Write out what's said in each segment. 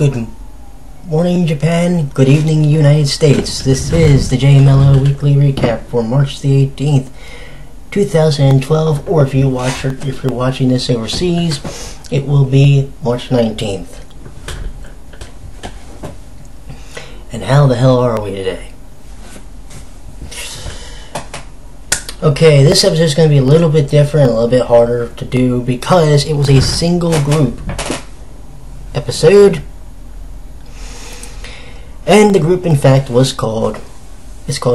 Good morning, Japan. Good evening, United States. This is the J-MELO Weekly Recap for March the 18th, 2012. Or if you're watching this overseas, it will be March 19th. And how the hell are we today? Okay, this episode is going to be a little bit different, a little bit harder to do because it was a single group episode. And the group, in fact, it's called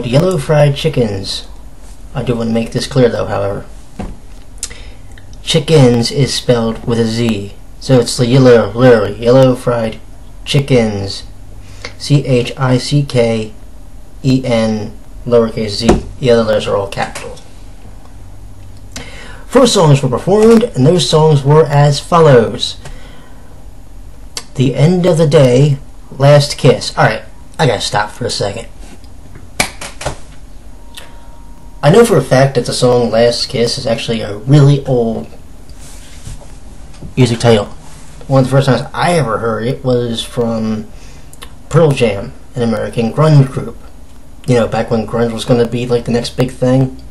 Yellow Fried Chickens. I do want to make this clear, though, however. Chickens is spelled with a Z. So it's the literally, Yellow Fried Chickens. CHICKEN, lowercase z. The other letters are all capital. 4 songs were performed, and those songs were as follows. The End of the Day, Last Kiss. Alright, I gotta stop for a second. I know for a fact that the song Last Kiss is actually a really old music title. One of the first times I ever heard it was from Pearl Jam, an American grunge group. You know, back when grunge was going to be like the next big thing.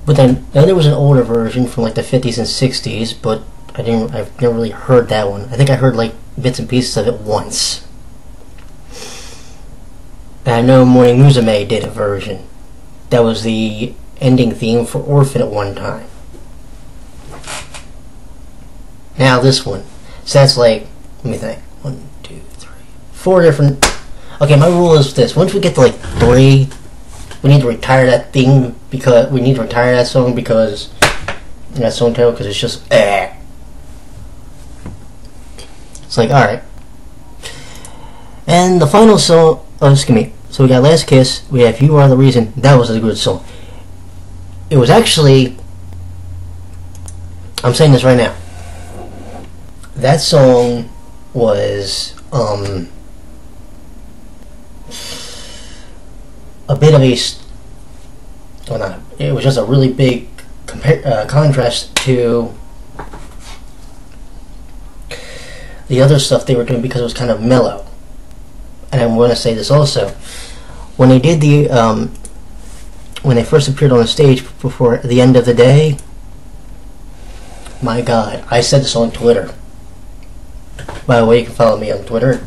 But then there was an older version from like the 50s and 60s, but I've never really heard that one. I think I heard like bits and pieces of it once. And I know Morning Musume did a version. That was the ending theme for Orphan at one time. Now this one. So that's like, let me think. 1, 2, 3, 4 different. Okay, my rule is this. Once we get to like 3, we need to retire that theme because we need to retire that song because that song title because it's just It's like, alright. And the final song, oh, excuse me. So we got Last Kiss, we have You Are the Reason. That was a good song. It was actually, I'm saying this right now. That song was a bit of a, well, not, it was just a really big contrast to the other stuff they were doing because it was kind of mellow. And I'm going to say this also. When they did the, when they first appeared on the stage before The End of the Day, my God, I said this on Twitter. By the way, you can follow me on Twitter,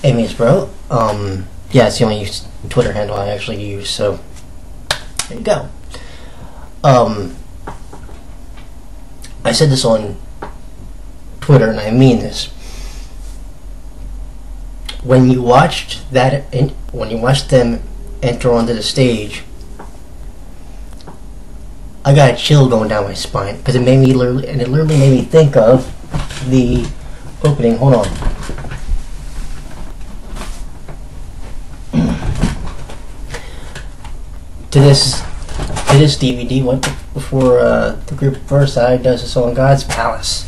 Amy's Bro. Yeah, it's the only Twitter handle I actually use, so there you go. I said this on Twitter, and I mean this. When you watched them enter onto the stage, I got a chill going down my spine because it made me literally made me think of the opening. Hold on. To this DVD went before the group Versailles does the song God's Palace.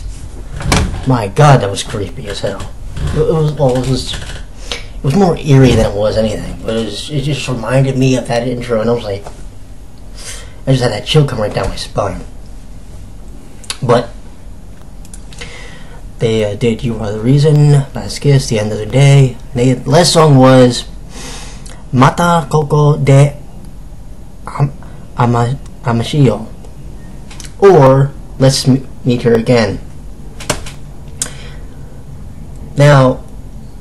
My God, that was creepy as hell. It was more eerie than it was anything, but it just reminded me of that intro, and I was like, I just had that chill come right down my spine. But they did You Are the Reason, Last Kiss, The End of the Day. The last song was Mata Koko de Amashio, or Let's Meet Her Again. Now,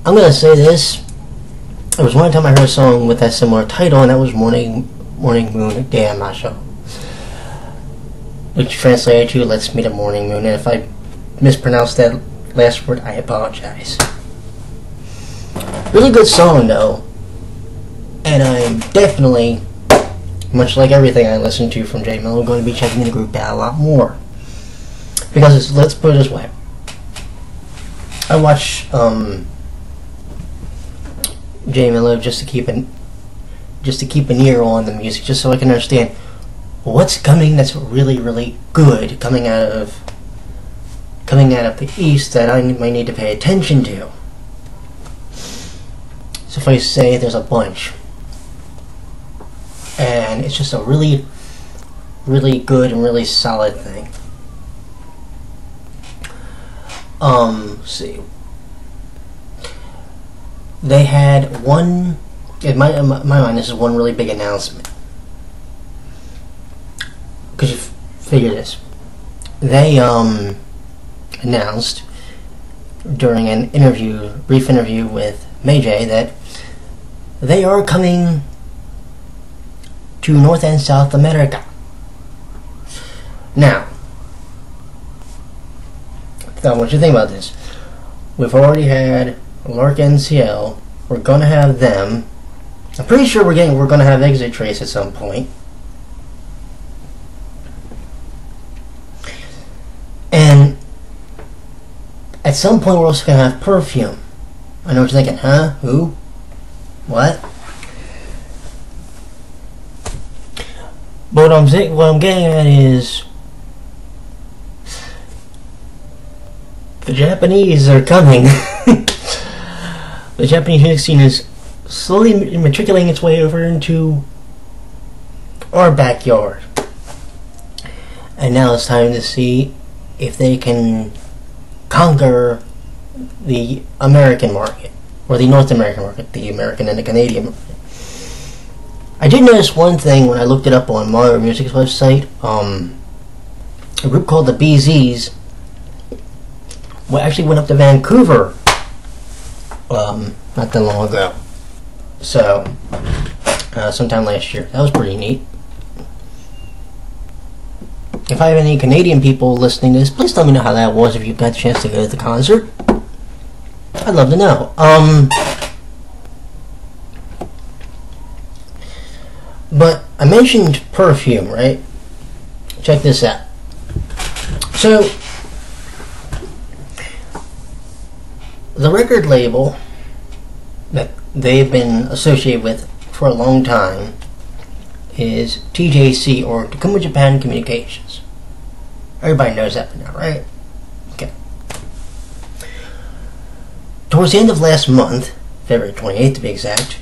I'm going to say this. There was one time I heard a song with that similar title, and that was Morning Moon de Amasho, which translated to Let's Meet a Morning Moon. And if I mispronounced that last word, I apologize. Really good song, though. And I'm definitely, much like everything I listen to from J-MELO, going to be checking the group out a lot more. Because let's put it this way. I watch J-MELO just to keep an ear on the music, just so I can understand what's coming that's really, really good coming out of the East that I might need to pay attention to. So if I say there's a bunch, and it's just a really, really good and really solid thing. Let's see. They had one. In my mind, this is one really big announcement. Because you figure this, they announced during an brief interview with Meiji, that they are coming to North and South America. Now, what you think about this? We've already had Lark NCL. We're gonna have them. I'm pretty sure we're gonna have Exit Trace at some point. And at some point we're also gonna have Perfume. I know what you're thinking, huh? Who? What? But what I'm getting at is the Japanese are coming. The Japanese music scene is slowly matriculating its way over into our backyard. And now it's time to see if they can conquer the American market, or the North American market, the American and the Canadian market. I did notice one thing when I looked it up on Modern Music's website. A group called the BZs actually went up to Vancouver not that long ago. So, sometime last year. That was pretty neat. If I have any Canadian people listening to this, please let me know how that was if you got a chance to go to the concert. I'd love to know. But I mentioned Perfume, right? Check this out. So, the record label that they've been associated with for a long time is TJC, or Takuma Japan Communications. Everybody knows that by now, right? Okay. Towards the end of last month, February 28th to be exact,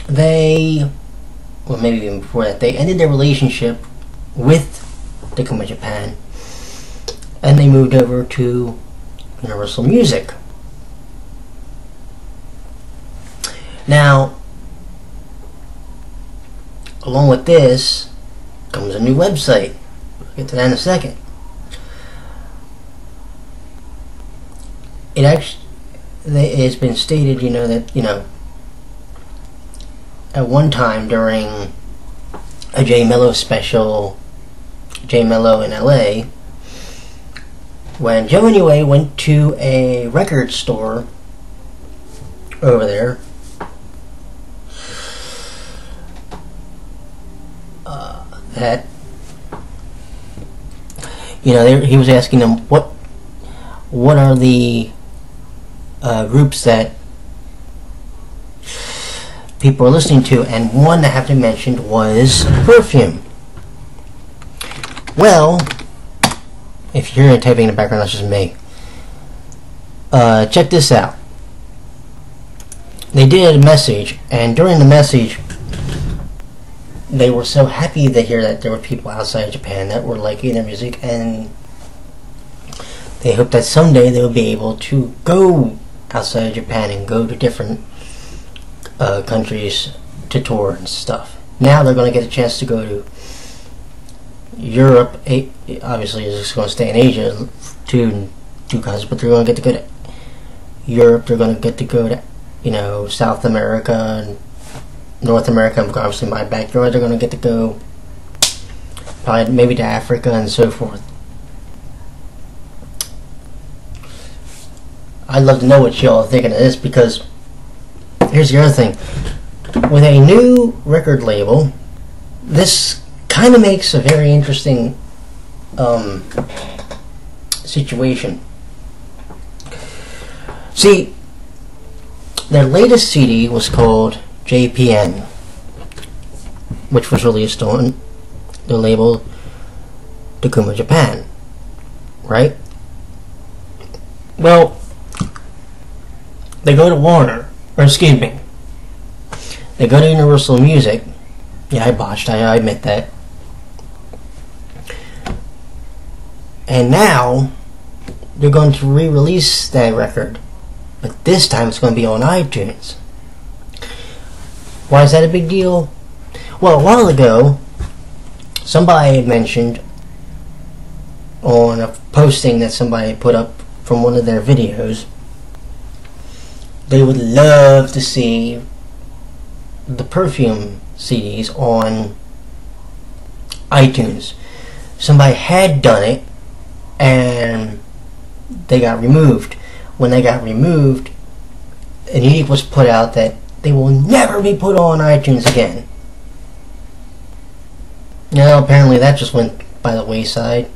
well, maybe even before that, they ended their relationship with Takuma Japan, and they moved over to Universal Music. Now, along with this comes a new website. We'll get to that in a second. It's been stated, that, at one time during a J-MELO special, J-MELO in LA, when Joe Inoue went to a record store over there, that he was asking them what are the groups that people are listening to, and one that I have to mention was Perfume. Well, if you're hearing typing in the background, that's just me. Check this out. They did a message, and during the message, they were so happy to hear that there were people outside Japan that were liking their music, and they hoped that someday they would be able to go outside Japan and go to different countries to tour and stuff. Now they're going to get a chance to go to Europe. Obviously, it's just going to stay in Asia, two countries, but they're going to get to go to Europe. They're going to get to go to, South America and North America. Obviously, my backyard. They're going to get to go probably maybe to Africa and so forth. I'd love to know what y'all are thinking of this, because here's the other thing. With a new record label, this kind of makes a very interesting situation. See, their latest CD was called JPN, which was released on the label Takuma Japan, right? Well, they go to they go to Universal Music. Yeah, I botched, I admit that. And now, they're going to re-release that record, but this time it's going to be on iTunes. Why is that a big deal? Well, a while ago, somebody had mentioned on a posting that somebody put up from one of their videos, they would love to see the Perfume CDs on iTunes. Somebody had done it and they got removed. When they got removed, an edict was put out that they will never be put on iTunes again. Now apparently that just went by the wayside.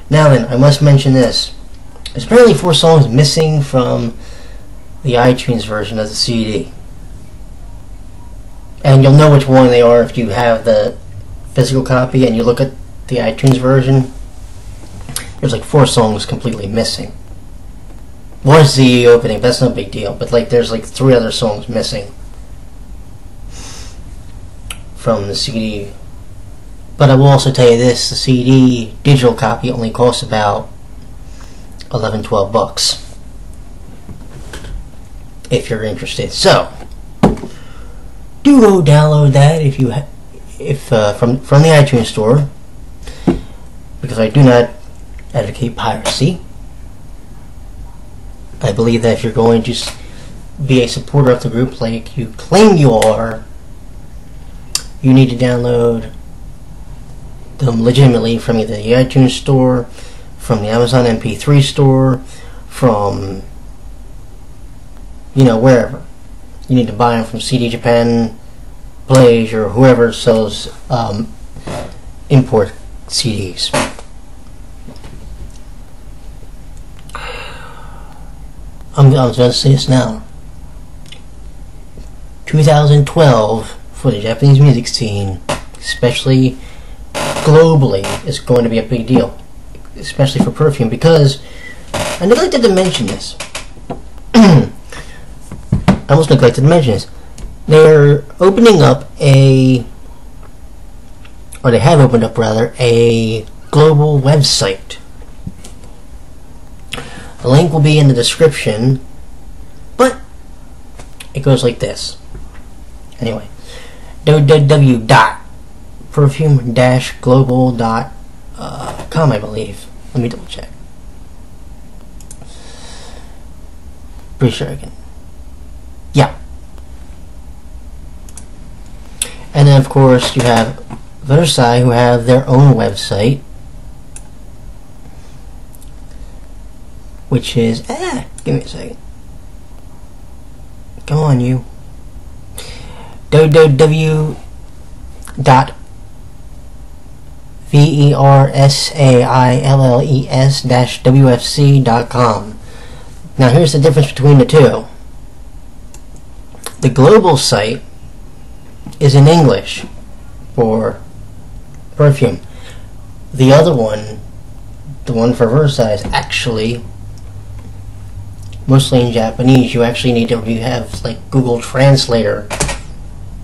Now then, I must mention this. There's apparently 4 songs missing from the iTunes version of the CD. And you'll know which one they are if you have the physical copy and you look at the iTunes version. There's like 4 songs completely missing. One's the opening, but that's no big deal. But like there's like 3 other songs missing from the CD. But I will also tell you this, the CD digital copy only costs about $11-12 bucks if you're interested. So do go download that from the iTunes store, because I do not advocate piracy. I believe that if you're going to be a supporter of the group like you claim you are, you need to download them legitimately from either the iTunes store, from the Amazon MP3 store, from, wherever. You need to buy them from CD Japan, Blaze, or whoever sells import CDs. I'm going to say this now. 2012 for the Japanese music scene, especially globally, is going to be a big deal, especially for Perfume, because I neglected to mention this. I almost neglected to mention this. They're opening up they have opened up rather, a global website. The link will be in the description, but it goes like this. Anyway, www.perfume-global.com, I believe. Let me double check. Pretty sure I can. Yeah. And then, of course, you have Versailles, who have their own website, which is, give me a second. Come on, you. www.versailles-wfc.com. Now, here's the difference between the two. The global site is in English for Perfume. The other one, the one for Versailles, is actually mostly in Japanese. You actually need to have like Google Translator,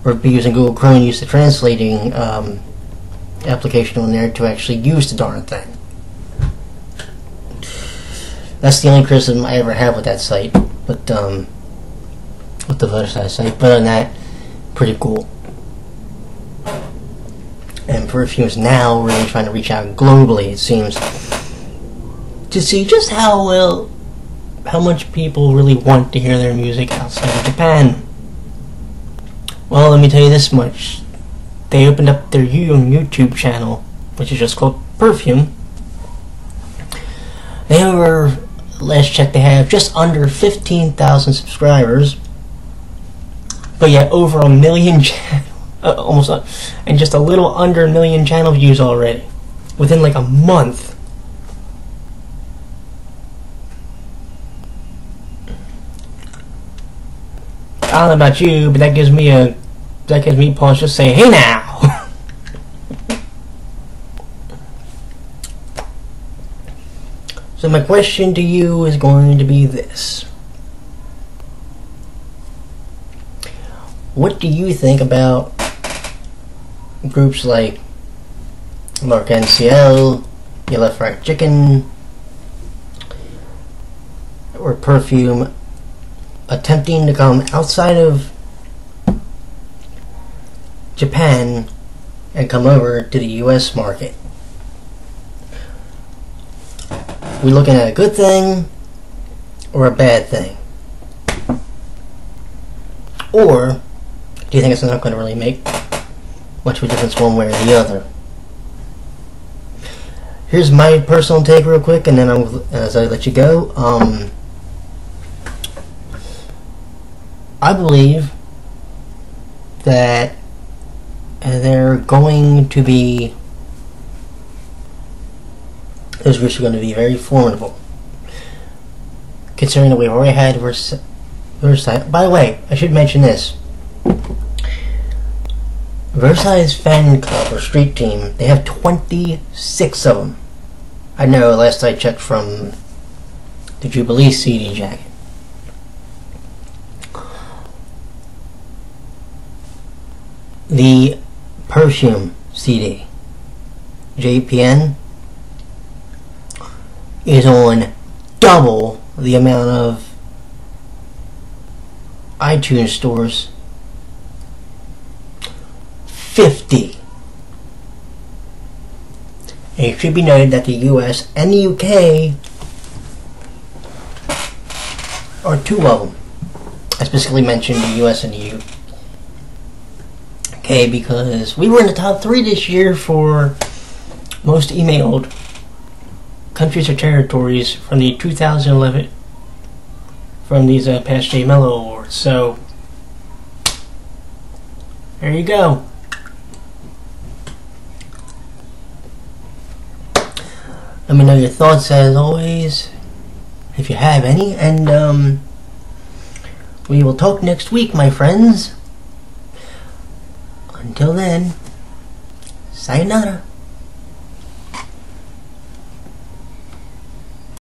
or be using Google Chrome and use the translating application on there to actually use the darn thing. That's the only criticism I ever have with that site, but with the Versailles site. But other than that, pretty cool. And Perfume is now really trying to reach out globally, it seems, to see just how much people really want to hear their music outside of Japan. Well, let me tell you this much. They opened up their YouTube channel, which is just called Perfume. They have, last check, they have just under 15,000 subscribers, but yet over a million almost, and just a little under a million channel views already within like a month. I don't know about you, but that gives me pause to say, hey now. So my question to you is going to be this: what do you think about groups like Mark NCL, Yellow Fried Chicken, or Perfume attempting to come outside of Japan and come over to the US market. We looking at a good thing or a bad thing? Or do you think it's not going to really make much of a difference one way or the other? Here's my personal take real quick, and then as I let you go, I believe that they're going to be, those groups are going to be very formidable, considering that we've already had Versailles. By the way, I should mention this. Versailles fan club or street team, they have 26 of them. I know, last I checked from the Jubilee CD jacket. The Perfume CD, JPN, is on double the amount of iTunes stores. 50. And it should be noted that the US and the UK are two of them. I specifically mentioned the US and the UK because we were in the top 3 this year for most emailed countries or territories from the 2011 from these past J-MELO awards. So there you go. Let me know your thoughts as always, if you have any, and we will talk next week, my friends. Until then, sayonara.